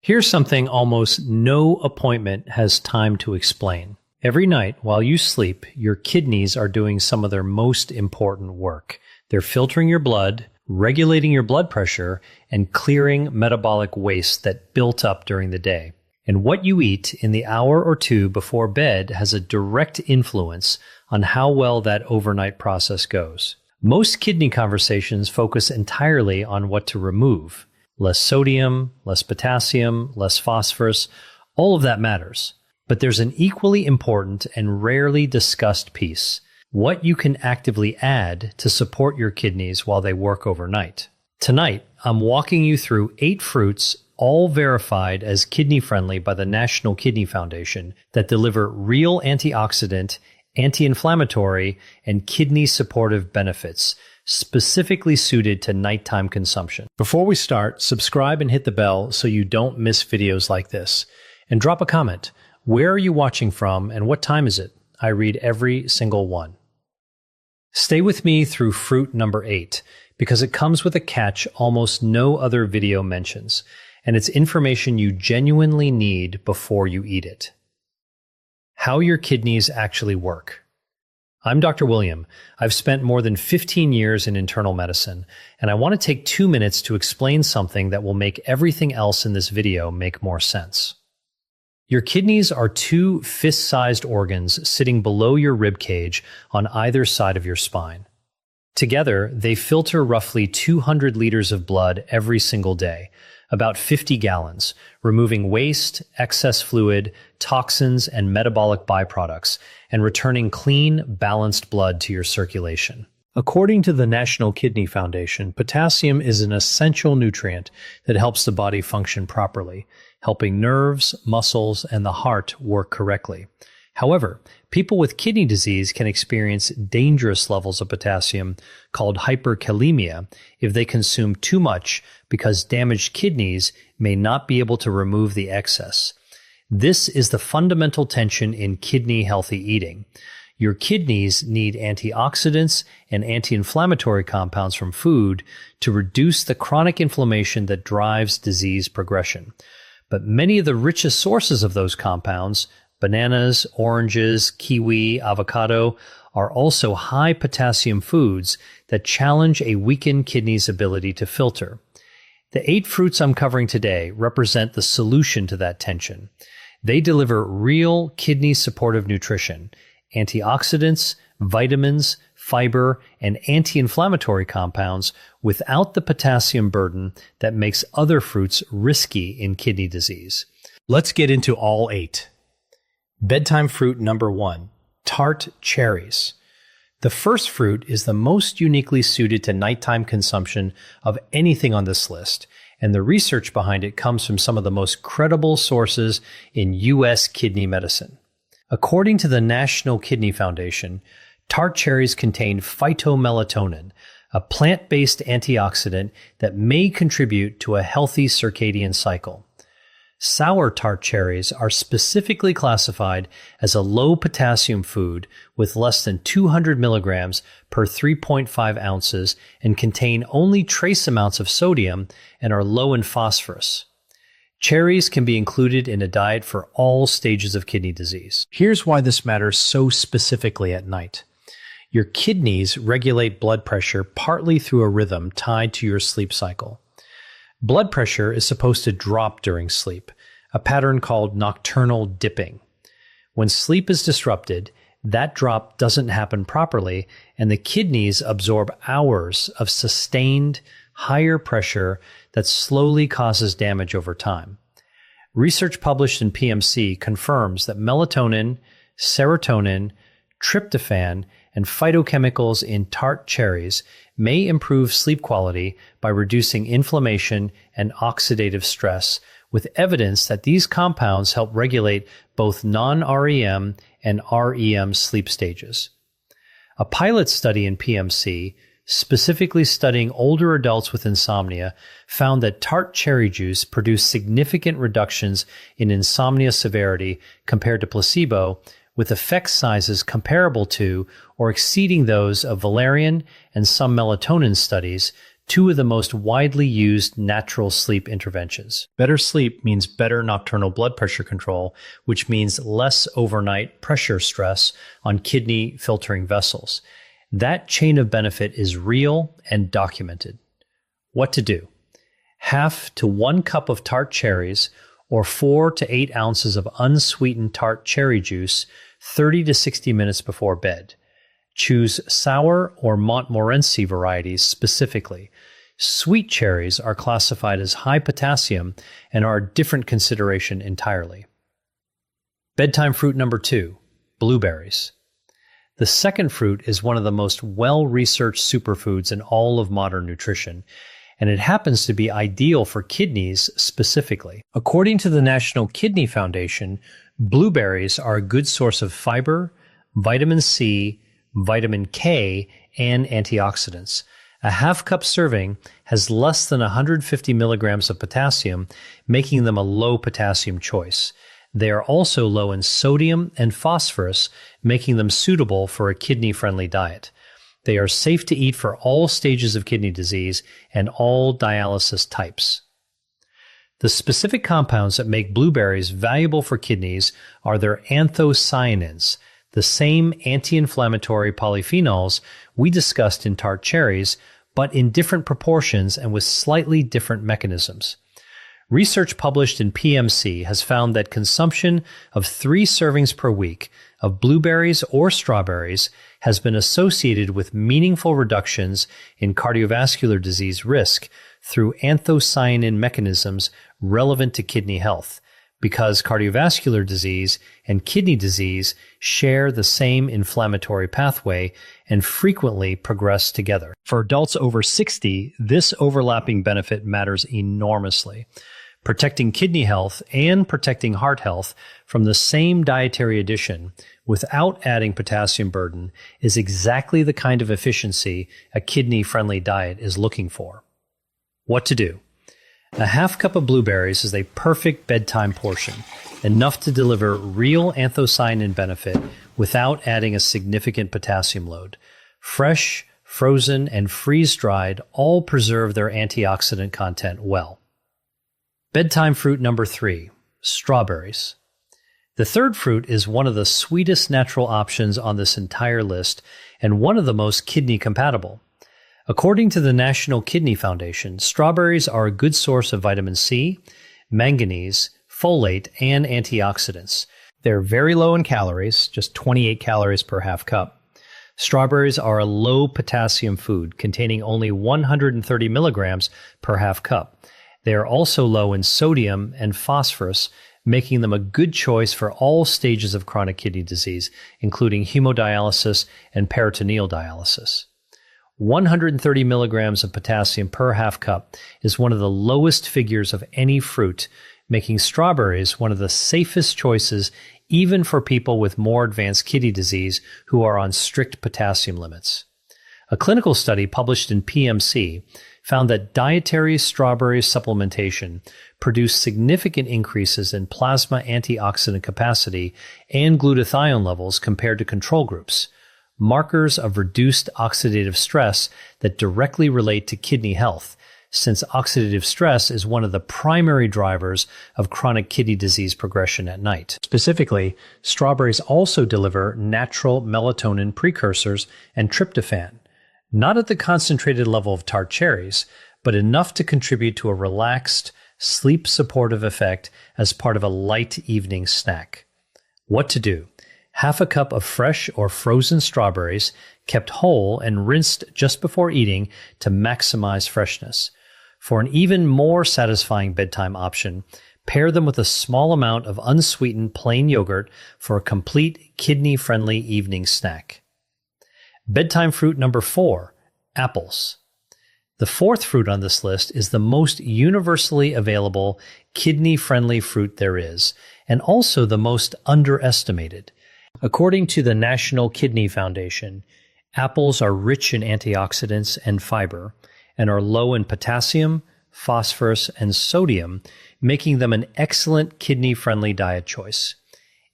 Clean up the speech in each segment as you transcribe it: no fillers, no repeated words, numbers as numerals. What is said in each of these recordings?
Here's something almost no appointment has time to explain. Every night while you sleep, your kidneys are doing some of their most important work. They're filtering your blood, regulating your blood pressure, and clearing metabolic waste that built up during the day. And what you eat in the hour or two before bed has a direct influence on how well that overnight process goes. Most kidney conversations focus entirely on what to remove. Less sodium, less potassium, less phosphorus, all of that matters. But there's an equally important and rarely discussed piece: what you can actively add to support your kidneys while they work overnight. Tonight, I'm walking you through 8 fruits, all verified as kidney-friendly by the National Kidney Foundation, that deliver real antioxidant, anti-inflammatory, and kidney-supportive benefits, specifically suited to nighttime consumption. Before we start, subscribe and hit the bell so you don't miss videos like this. And drop a comment. Where are you watching from and what time is it? I read every single one. Stay with me through fruit number 8, because it comes with a catch almost no other video mentions, and it's information you genuinely need before you eat it. How your kidneys actually work. I'm Dr. William. I've spent more than 15 years in internal medicine, and I want to take 2 minutes to explain something that will make everything else in this video make more sense. Your kidneys are 2 fist-sized organs sitting below your rib cage on either side of your spine. Together, they filter roughly 200 liters of blood every single day, about 50 gallons, removing waste, excess fluid, toxins, and metabolic byproducts, and returning clean, balanced blood to your circulation. According to the National Kidney Foundation, potassium is an essential nutrient that helps the body function properly, helping nerves, muscles, and the heart work correctly. However, people with kidney disease can experience dangerous levels of potassium called hyperkalemia if they consume too much, because damaged kidneys may not be able to remove the excess. This is the fundamental tension in kidney-healthy eating. Your kidneys need antioxidants and anti-inflammatory compounds from food to reduce the chronic inflammation that drives disease progression. But many of the richest sources of those compounds, bananas, oranges, kiwi, avocado, are also high potassium foods that challenge a weakened kidney's ability to filter. The 8 fruits I'm covering today represent the solution to that tension. They deliver real kidney-supportive nutrition, antioxidants, vitamins, fiber, and anti-inflammatory compounds without the potassium burden that makes other fruits risky in kidney disease. Let's get into all 8. Bedtime fruit number 1, tart cherries. The first fruit is the most uniquely suited to nighttime consumption of anything on this list, and the research behind it comes from some of the most credible sources in U.S. kidney medicine. According to the National Kidney Foundation, tart cherries contain phytomelatonin, a plant-based antioxidant that may contribute to a healthy circadian cycle. Sour tart cherries are specifically classified as a low-potassium food with less than 200 milligrams per 3.5 ounces and contain only trace amounts of sodium and are low in phosphorus. Cherries can be included in a diet for all stages of kidney disease. Here's why this matters so specifically at night. Your kidneys regulate blood pressure partly through a rhythm tied to your sleep cycle. Blood pressure is supposed to drop during sleep, a pattern called nocturnal dipping. When sleep is disrupted, that drop doesn't happen properly, and the kidneys absorb hours of sustained, higher pressure that slowly causes damage over time. Research published in PMC confirms that melatonin, serotonin, tryptophan, and phytochemicals in tart cherries may improve sleep quality by reducing inflammation and oxidative stress, with evidence that these compounds help regulate both non-REM and REM sleep stages. A pilot study in PMC, specifically studying older adults with insomnia, found that tart cherry juice produced significant reductions in insomnia severity compared to placebo, with effect sizes comparable to or exceeding those of valerian and some melatonin studies, two of the most widely used natural sleep interventions. Better sleep means better nocturnal blood pressure control, which means less overnight pressure stress on kidney filtering vessels. That chain of benefit is real and documented. What to do? 1/2 to 1 cup of tart cherries or 4 to 8 ounces of unsweetened tart cherry juice 30 to 60 minutes before bed. Choose sour or Montmorency varieties specifically. Sweet cherries are classified as high potassium and are a different consideration entirely. Bedtime fruit number 2, blueberries. The second fruit is one of the most well-researched superfoods in all of modern nutrition, and it happens to be ideal for kidneys specifically. According to the National Kidney Foundation, blueberries are a good source of fiber, vitamin C, vitamin K, and antioxidants. A 1/2 cup serving has less than 150 milligrams of potassium, making them a low potassium choice. They are also low in sodium and phosphorus, making them suitable for a kidney-friendly diet. They are safe to eat for all stages of kidney disease and all dialysis types. The specific compounds that make blueberries valuable for kidneys are their anthocyanins, the same anti-inflammatory polyphenols we discussed in tart cherries, but in different proportions and with slightly different mechanisms. Research published in PMC has found that consumption of 3 servings per week of blueberries or strawberries has been associated with meaningful reductions in cardiovascular disease risk through anthocyanin mechanisms relevant to kidney health, because cardiovascular disease and kidney disease share the same inflammatory pathway and frequently progress together. For adults over 60, this overlapping benefit matters enormously. Protecting kidney health and protecting heart health from the same dietary addition without adding potassium burden is exactly the kind of efficiency a kidney-friendly diet is looking for. What to do? A 1/2 cup of blueberries is a perfect bedtime portion, enough to deliver real anthocyanin benefit without adding a significant potassium load. Fresh, frozen, and freeze-dried all preserve their antioxidant content well. Bedtime fruit number 3, strawberries. The third fruit is one of the sweetest natural options on this entire list and one of the most kidney compatible. According to the National Kidney Foundation, strawberries are a good source of vitamin C, manganese, folate, and antioxidants. They're very low in calories, just 28 calories per 1/2 cup. Strawberries are a low potassium food containing only 130 milligrams per 1/2 cup. They are also low in sodium and phosphorus, making them a good choice for all stages of chronic kidney disease, including hemodialysis and peritoneal dialysis. 130 milligrams of potassium per 1/2 cup is one of the lowest figures of any fruit, making strawberries one of the safest choices even for people with more advanced kidney disease who are on strict potassium limits. A clinical study published in PMC found that dietary strawberry supplementation produced significant increases in plasma antioxidant capacity and glutathione levels compared to control groups, markers of reduced oxidative stress that directly relate to kidney health, since oxidative stress is one of the primary drivers of chronic kidney disease progression at night. Specifically, strawberries also deliver natural melatonin precursors and tryptophan, not at the concentrated level of tart cherries, but enough to contribute to a relaxed, sleep-supportive effect as part of a light evening snack. What to do? 1/2 cup of fresh or frozen strawberries, kept whole and rinsed just before eating to maximize freshness. For an even more satisfying bedtime option, pair them with a small amount of unsweetened plain yogurt for a complete kidney-friendly evening snack. Bedtime fruit number 4, apples. The fourth fruit on this list is the most universally available kidney-friendly fruit there is, and also the most underestimated. According to the National Kidney Foundation, apples are rich in antioxidants and fiber, and are low in potassium, phosphorus, and sodium, making them an excellent kidney-friendly diet choice.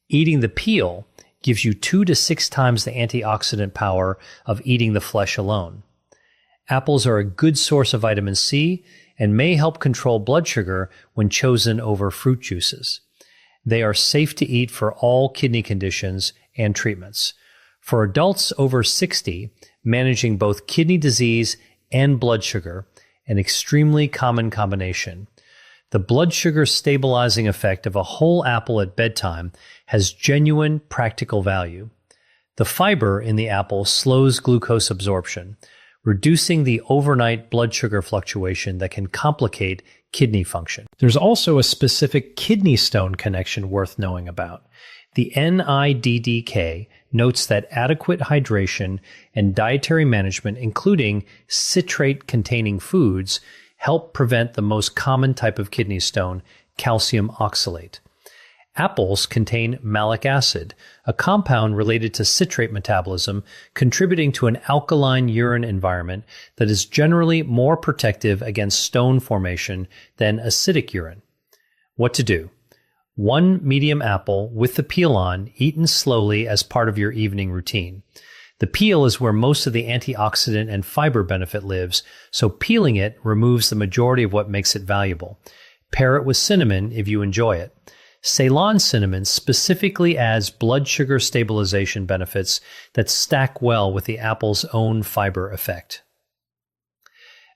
Eating the peel gives you 2 to 6 times the antioxidant power of eating the flesh alone. Apples are a good source of vitamin C and may help control blood sugar when chosen over fruit juices. They are safe to eat for all kidney conditions and treatments. For adults over 60, managing both kidney disease and blood sugar, an extremely common combination. The blood sugar stabilizing effect of a whole apple at bedtime has genuine practical value. The fiber in the apple slows glucose absorption, reducing the overnight blood sugar fluctuation that can complicate kidney function. There's also a specific kidney stone connection worth knowing about. The NIDDK notes that adequate hydration and dietary management, including citrate-containing foods, help prevent the most common type of kidney stone, calcium oxalate. Apples contain malic acid, a compound related to citrate metabolism, contributing to an alkaline urine environment that is generally more protective against stone formation than acidic urine. What to do? 1 medium apple with the peel on, eaten slowly as part of your evening routine. The peel is where most of the antioxidant and fiber benefit lives, so peeling it removes the majority of what makes it valuable. Pair it with cinnamon if you enjoy it. Ceylon cinnamon specifically adds blood sugar stabilization benefits that stack well with the apple's own fiber effect.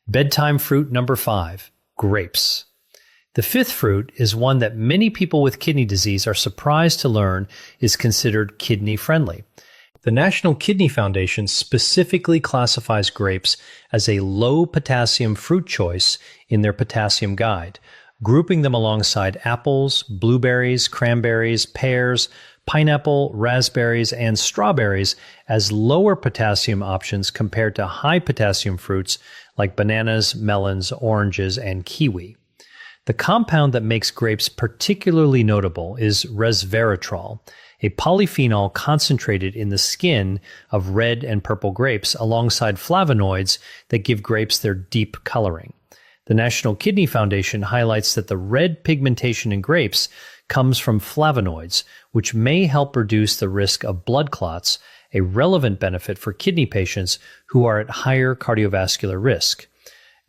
Bedtime fruit number 5, grapes. The 5th fruit is one that many people with kidney disease are surprised to learn is considered kidney-friendly. The National Kidney Foundation specifically classifies grapes as a low-potassium fruit choice in their potassium guide, grouping them alongside apples, blueberries, cranberries, pears, pineapple, raspberries, and strawberries as lower potassium options compared to high potassium fruits like bananas, melons, oranges, and kiwi. The compound that makes grapes particularly notable is resveratrol, a polyphenol concentrated in the skin of red and purple grapes alongside flavonoids that give grapes their deep coloring. The National Kidney Foundation highlights that the red pigmentation in grapes comes from flavonoids, which may help reduce the risk of blood clots, a relevant benefit for kidney patients who are at higher cardiovascular risk.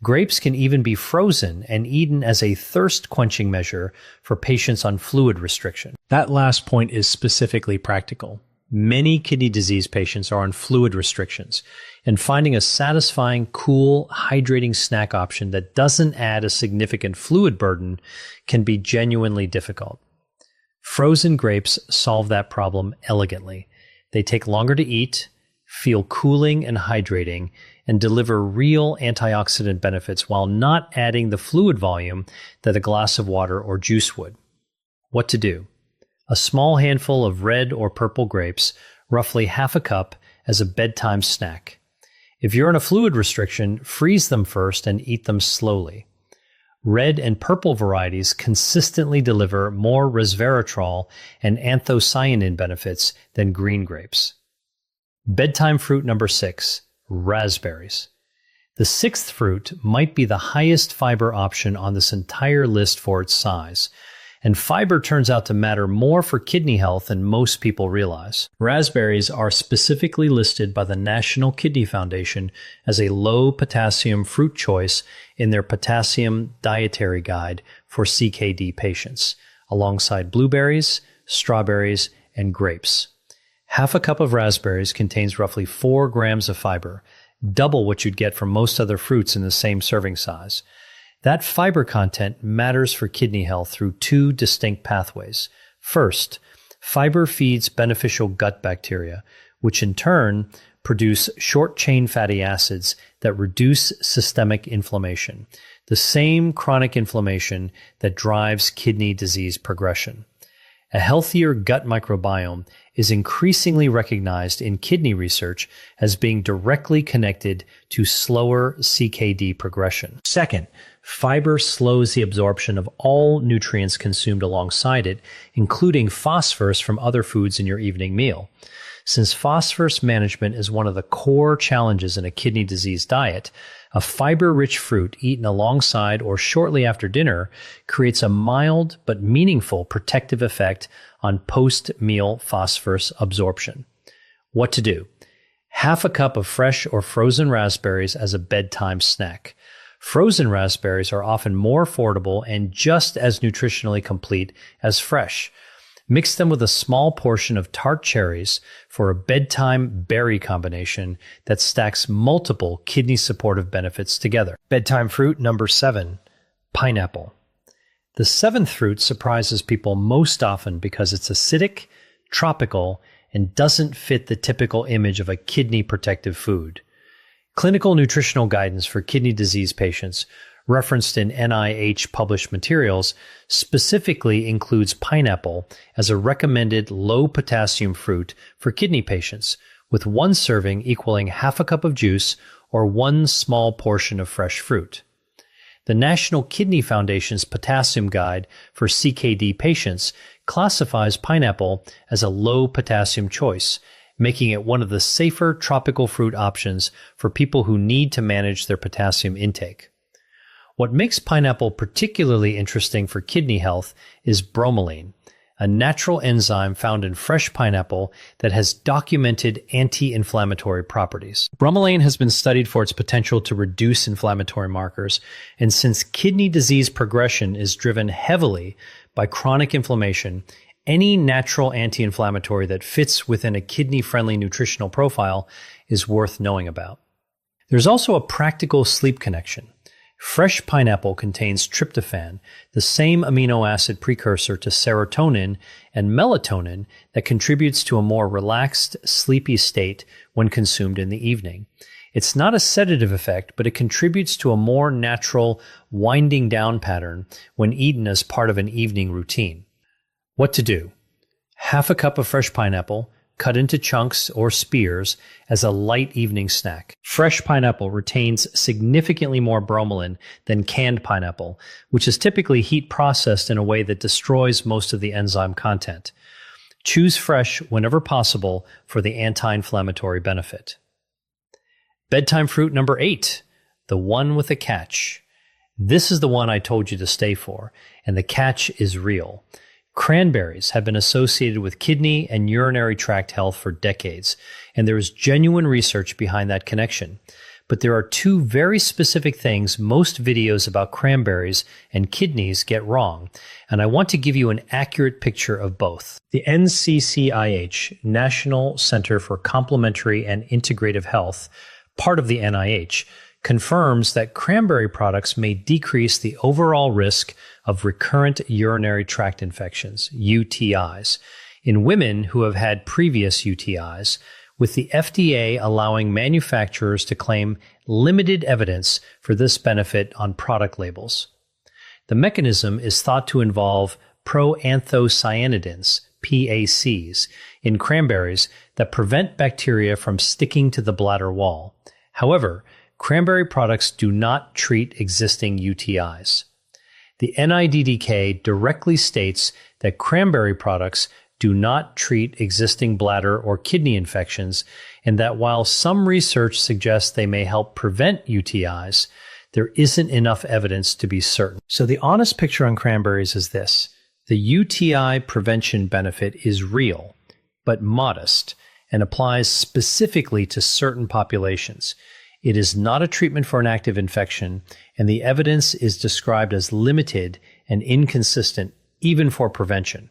Grapes can even be frozen and eaten as a thirst-quenching measure for patients on fluid restriction. That last point is specifically practical. Many kidney disease patients are on fluid restrictions, and finding a satisfying, cool, hydrating snack option that doesn't add a significant fluid burden can be genuinely difficult. Frozen grapes solve that problem elegantly. They take longer to eat, feel cooling and hydrating, and deliver real antioxidant benefits while not adding the fluid volume that a glass of water or juice would. What to do? A small handful of red or purple grapes, roughly half a cup, as a bedtime snack. If you're on a fluid restriction, freeze them first and eat them slowly. Red and purple varieties consistently deliver more resveratrol and anthocyanin benefits than green grapes. Bedtime fruit number 6, raspberries. The 6th fruit might be the highest fiber option on this entire list for its size, and fiber turns out to matter more for kidney health than most people realize. Raspberries are specifically listed by the National Kidney Foundation as a low-potassium fruit choice in their potassium dietary guide for CKD patients, alongside blueberries, strawberries, and grapes. Half a cup of raspberries contains roughly 4 grams of fiber, double what you'd get from most other fruits in the same serving size. That fiber content matters for kidney health through 2 distinct pathways. First, fiber feeds beneficial gut bacteria, which in turn produce short-chain fatty acids that reduce systemic inflammation, the same chronic inflammation that drives kidney disease progression. A healthier gut microbiome is increasingly recognized in kidney research as being directly connected to slower CKD progression. Second, fiber slows the absorption of all nutrients consumed alongside it, including phosphorus from other foods in your evening meal. Since phosphorus management is one of the core challenges in a kidney disease diet, a fiber-rich fruit eaten alongside or shortly after dinner creates a mild but meaningful protective effect on post-meal phosphorus absorption. What to do? Half a cup of fresh or frozen raspberries as a bedtime snack. Frozen raspberries are often more affordable and just as nutritionally complete as fresh. Mix them with a small portion of tart cherries for a bedtime berry combination that stacks multiple kidney supportive benefits together. Bedtime fruit number 7, pineapple. The 7th fruit surprises people most often because it's acidic, tropical, and doesn't fit the typical image of a kidney protective food. Clinical nutritional guidance for kidney disease patients, referenced in NIH published materials, specifically includes pineapple as a recommended low potassium fruit for kidney patients, with one serving equaling half a cup of juice or one small portion of fresh fruit. The National Kidney Foundation's Potassium Guide for CKD patients classifies pineapple as a low potassium choice, making it one of the safer tropical fruit options for people who need to manage their potassium intake. What makes pineapple particularly interesting for kidney health is bromelain, a natural enzyme found in fresh pineapple that has documented anti-inflammatory properties. Bromelain has been studied for its potential to reduce inflammatory markers, and since kidney disease progression is driven heavily by chronic inflammation, any natural anti-inflammatory that fits within a kidney-friendly nutritional profile is worth knowing about. There's also a practical sleep connection. Fresh pineapple contains tryptophan, the same amino acid precursor to serotonin and melatonin that contributes to a more relaxed, sleepy state when consumed in the evening. It's not a sedative effect, but it contributes to a more natural winding down pattern when eaten as part of an evening routine. What to do? Half a cup of fresh pineapple, cut into chunks or spears as a light evening snack. Fresh pineapple retains significantly more bromelain than canned pineapple, which is typically heat processed in a way that destroys most of the enzyme content. Choose fresh whenever possible for the anti-inflammatory benefit. Bedtime fruit number 8, the one with a catch. This is the one I told you to stay for, and the catch is real. Cranberries have been associated with kidney and urinary tract health for decades, and there is genuine research behind that connection. But there are two very specific things most videos about cranberries and kidneys get wrong, and I want to give you an accurate picture of both. The NCCIH, National Center for Complementary and Integrative Health, part of the NIH, confirms that cranberry products may decrease the overall risk of recurrent urinary tract infections, UTIs, in women who have had previous UTIs, with the FDA allowing manufacturers to claim limited evidence for this benefit on product labels. The mechanism is thought to involve proanthocyanidins, PACs, in cranberries that prevent bacteria from sticking to the bladder wall. However, cranberry products do not treat existing UTIs. The NIDDK directly states that cranberry products do not treat existing bladder or kidney infections, and that while some research suggests they may help prevent UTIs, there isn't enough evidence to be certain. So the honest picture on cranberries is this. The UTI prevention benefit is real, but modest, and applies specifically to certain populations. It is not a treatment for an active infection, and the evidence is described as limited and inconsistent, even for prevention.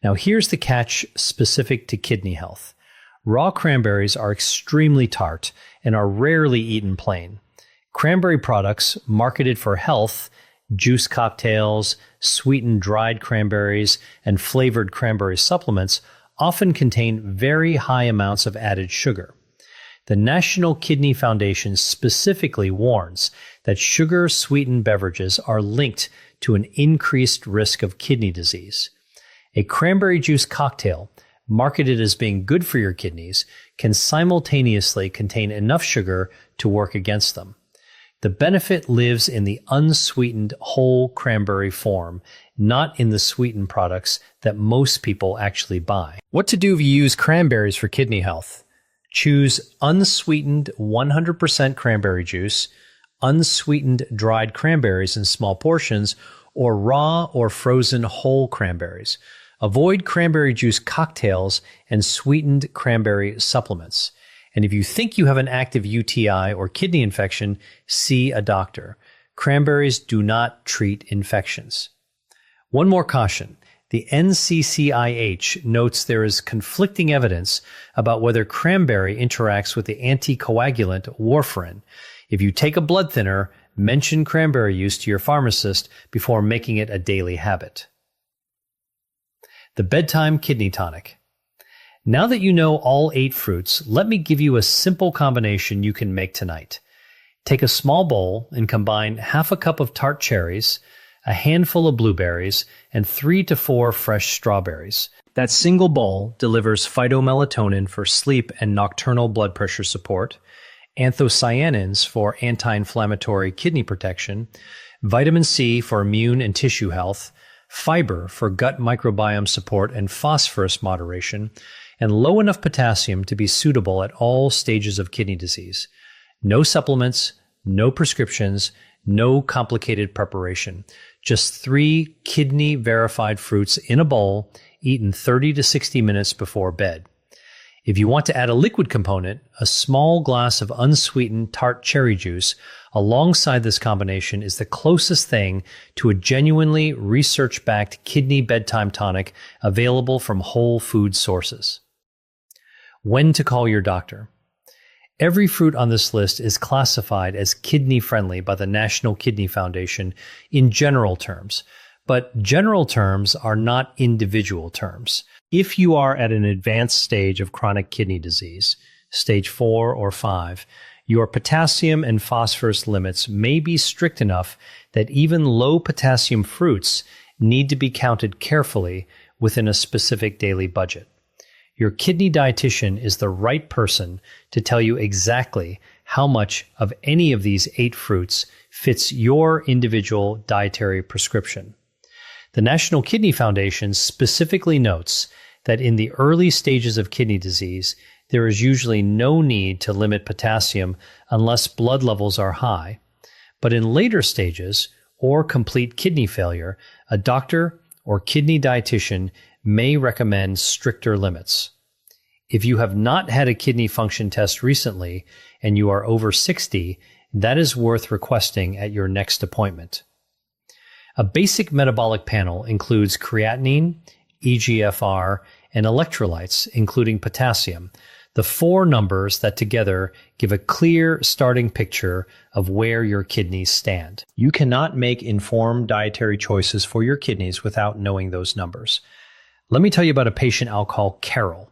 Now, here's the catch specific to kidney health. Raw cranberries are extremely tart and are rarely eaten plain. Cranberry products marketed for health, juice cocktails, sweetened dried cranberries, and flavored cranberry supplements often contain very high amounts of added sugar. The National Kidney Foundation specifically warns that sugar-sweetened beverages are linked to an increased risk of kidney disease. A cranberry juice cocktail, marketed as being good for your kidneys, can simultaneously contain enough sugar to work against them. The benefit lives in the unsweetened whole cranberry form, not in the sweetened products that most people actually buy. What to do if you use cranberries for kidney health? Choose unsweetened 100% cranberry juice, unsweetened dried cranberries in small portions, or raw or frozen whole cranberries. Avoid cranberry juice cocktails and sweetened cranberry supplements. And if you think you have an active UTI or kidney infection, see a doctor. Cranberries do not treat infections. One more caution. The NCCIH notes there is conflicting evidence about whether cranberry interacts with the anticoagulant warfarin. If you take a blood thinner, mention cranberry use to your pharmacist before making it a daily habit. The Bedtime Kidney Tonic. Now that you know all 8 fruits, let me give you a simple combination you can make tonight. Take a small bowl and combine half a cup of tart cherries, a handful of blueberries, and 3 to 4 fresh strawberries. That single bowl delivers phytomelatonin for sleep and nocturnal blood pressure support, anthocyanins for anti-inflammatory kidney protection, vitamin C for immune and tissue health, fiber for gut microbiome support and phosphorus moderation, and low enough potassium to be suitable at all stages of kidney disease. No supplements, no prescriptions, no complicated preparation. Just 3 kidney-verified fruits in a bowl, eaten 30 to 60 minutes before bed. If you want to add a liquid component, a small glass of unsweetened tart cherry juice alongside this combination is the closest thing to a genuinely research-backed kidney bedtime tonic available from whole food sources. When to call your doctor. Every fruit on this list is classified as kidney-friendly by the National Kidney Foundation in general terms, but general terms are not individual terms. If you are at an advanced stage of chronic kidney disease, stage 4 or 5, your potassium and phosphorus limits may be strict enough that even low potassium fruits need to be counted carefully within a specific daily budget. Your kidney dietitian is the right person to tell you exactly how much of any of these 8 fruits fits your individual dietary prescription. The National Kidney Foundation specifically notes that in the early stages of kidney disease, there is usually no need to limit potassium unless blood levels are high. But in later stages, or complete kidney failure, a doctor or kidney dietitian may recommend stricter limits. If you have not had a kidney function test recently and you are over 60, that is worth requesting at your next appointment. A basic metabolic panel includes creatinine, EGFR, and electrolytes, including potassium, the 4 numbers that together give a clear starting picture of where your kidneys stand. You cannot make informed dietary choices for your kidneys without knowing those numbers. Let me tell you about a patient I'll call Carol,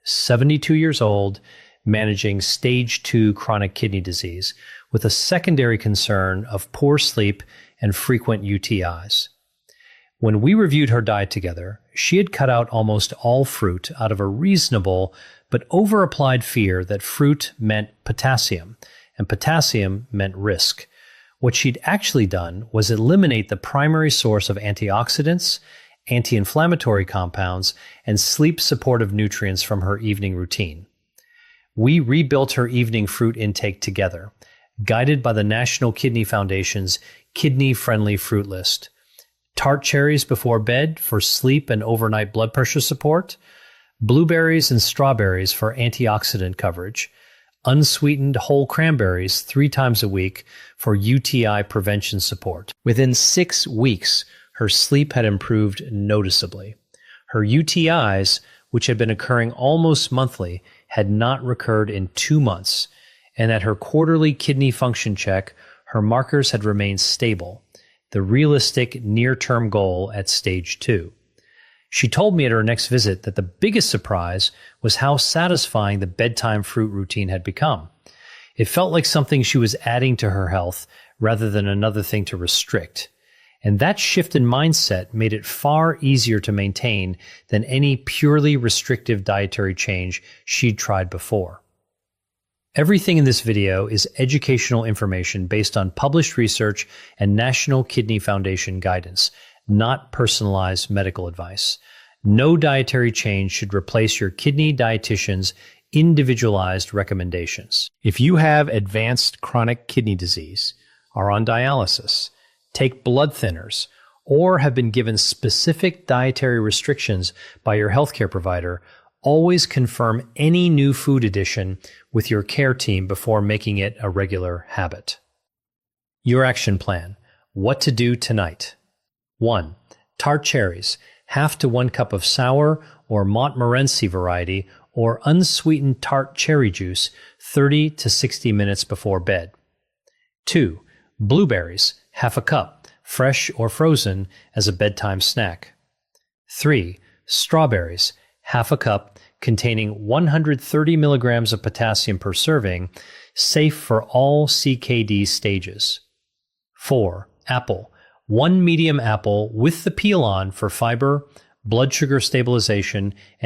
72 years old, managing stage 2 chronic kidney disease with a secondary concern of poor sleep and frequent UTIs. When we reviewed her diet together, she had cut out almost all fruit out of a reasonable but over-applied fear that fruit meant potassium, and potassium meant risk. What she'd actually done was eliminate the primary source of antioxidants, anti-inflammatory compounds, and sleep-supportive nutrients from her evening routine. We rebuilt her evening fruit intake together, guided by the National Kidney Foundation's kidney-friendly fruit list. Tart cherries before bed for sleep and overnight blood pressure support, blueberries and strawberries for antioxidant coverage, unsweetened whole cranberries 3 times a week for UTI prevention support. Within 6 weeks, her sleep had improved noticeably. Her UTIs, which had been occurring almost monthly, had not recurred in 2 months, and at her quarterly kidney function check, her markers had remained stable, the realistic near-term goal at stage 2. She told me at her next visit that the biggest surprise was how satisfying the bedtime fruit routine had become. It felt like something she was adding to her health rather than another thing to restrict. And that shift in mindset made it far easier to maintain than any purely restrictive dietary change she'd tried before. Everything in this video is educational information based on published research and National Kidney Foundation guidance, not personalized medical advice. No dietary change should replace your kidney dietitian's individualized recommendations. If you have advanced chronic kidney disease, are on dialysis, take blood thinners, or have been given specific dietary restrictions by your healthcare provider, Always confirm any new food addition with your care team before making it a regular habit. Your action plan. What to do tonight. 1. Tart cherries, half to 1 cup of sour or Montmorency variety or unsweetened tart cherry juice 30 to 60 minutes before bed. 2. Blueberries, half a cup, fresh or frozen, as a bedtime snack. 3. Strawberries, half a cup, containing 130 milligrams of potassium per serving, safe for all CKD stages. 4. Apple, 1 medium apple with the peel on for fiber, blood sugar stabilization, and